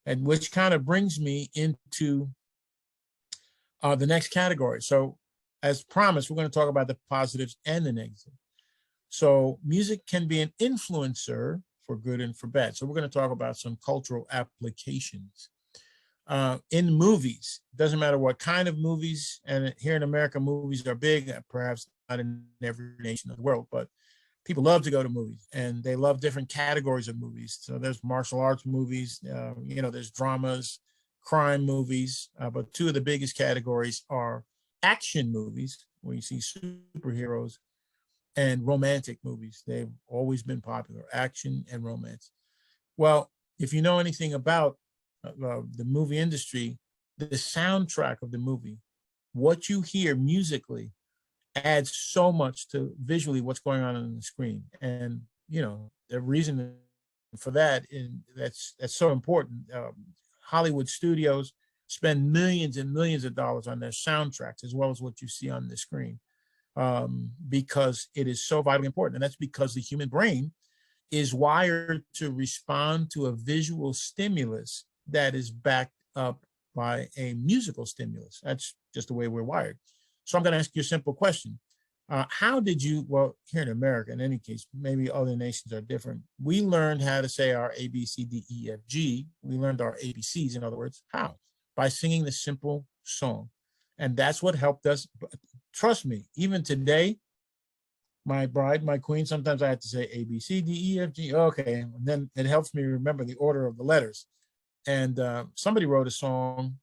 and which kind of brings me into the next category. So as promised, we're going to talk about the positives and the negative. So music can be an influencer for good and for bad. So we're going to talk about some cultural applications. In movies, it doesn't matter what kind of movies, and here in America, movies are big, perhaps not in every nation of the world, but people love to go to movies, and they love different categories of movies. So there's martial arts movies, there's dramas, crime movies, but two of the biggest categories are action movies, where you see superheroes, and romantic movies. They've always been popular, action and romance. Well, if you know anything about the movie industry, the soundtrack of the movie, what you hear musically adds so much to visually what's going on the screen. And, the reason for that, and that's so important. Hollywood studios spend millions and millions of dollars on their soundtracks, as well as what you see on the screen, because it is so vitally important. And that's because the human brain is wired to respond to a visual stimulus that is backed up by a musical stimulus. That's just the way we're wired. So I'm going to ask you a simple question. How did you, well, here in America, in any case, maybe other nations are different. We learned how to say our A, B, C, D, E, F, G. We learned our ABCs, in other words. How? By singing the simple song. And that's what helped us. Trust me, even today, my bride, my queen, sometimes I have to say A, B, C, D, E, F, G. Okay. And then it helps me remember the order of the letters. And somebody wrote a song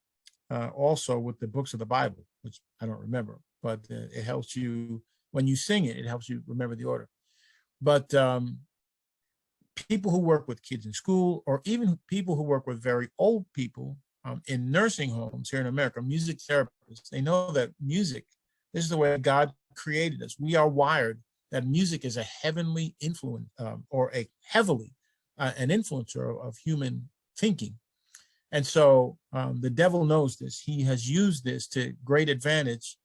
also with the books of the Bible, which I don't remember, but it helps you, when you sing it, it helps you remember the order. But people who work with kids in school, or even people who work with very old people in nursing homes here in America, music therapists, they know that music, this is the way God created us. We are wired that music is a heavenly influence, or a heavily an influencer of human thinking. And so the devil knows this. He has used this to great advantage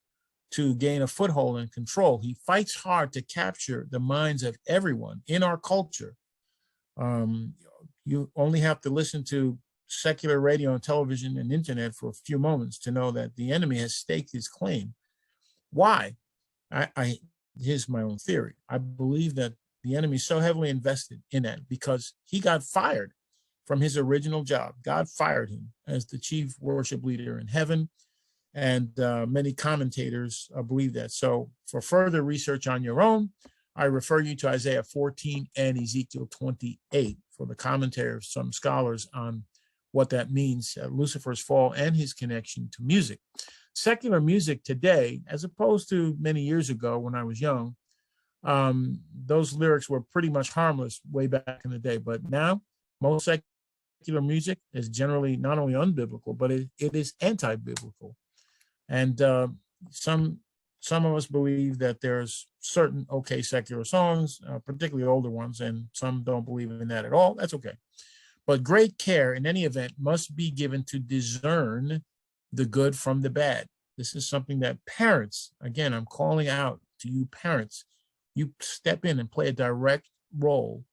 to gain a foothold and control. He fights hard to capture the minds of everyone in our culture. You only have to listen to secular radio and television and internet for a few moments to know that the enemy has staked his claim. Why? Here's my own theory. I believe that the enemy is so heavily invested in that because he got fired from his original job. God fired him as the chief worship leader in heaven, and many commentators believe that. So for further research on your own, I refer you to Isaiah 14 and Ezekiel 28 for the commentary of some scholars on what that means, Lucifer's fall and his connection to music. Secular music today, as opposed to many years ago when I was young, those lyrics were pretty much harmless way back in the day. But now, most secular music is generally not only unbiblical, but it is anti-biblical. And some of us believe that there's certain okay secular songs, particularly older ones, and some don't believe in that at all. That's okay. But great care in any event must be given to discern the good from the bad. This is something that parents, again, I'm calling out to you parents, you step in and play a direct role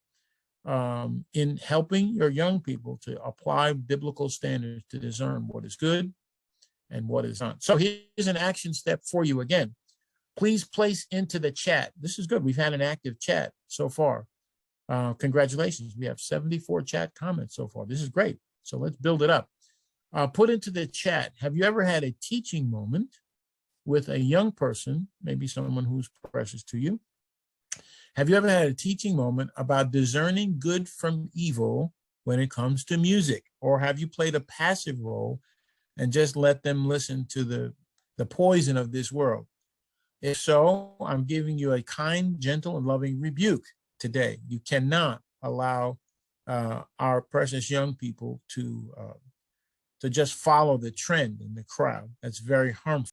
in helping your young people to apply biblical standards to discern what is good and what is not. So here's an action step for you again. Please place into the chat. This is good. We've had an active chat so far. Congratulations. We have 74 chat comments so far. This is great. So let's build it up. Put into the chat, have you ever had a teaching moment with a young person, maybe someone who's precious to you? Have you ever had a teaching moment about discerning good from evil when it comes to music? Or have you played a passive role and just let them listen to the poison of this world? If so, I'm giving you a kind, gentle, and loving rebuke today. You cannot allow our precious young people to just follow the trend in the crowd. That's very harmful.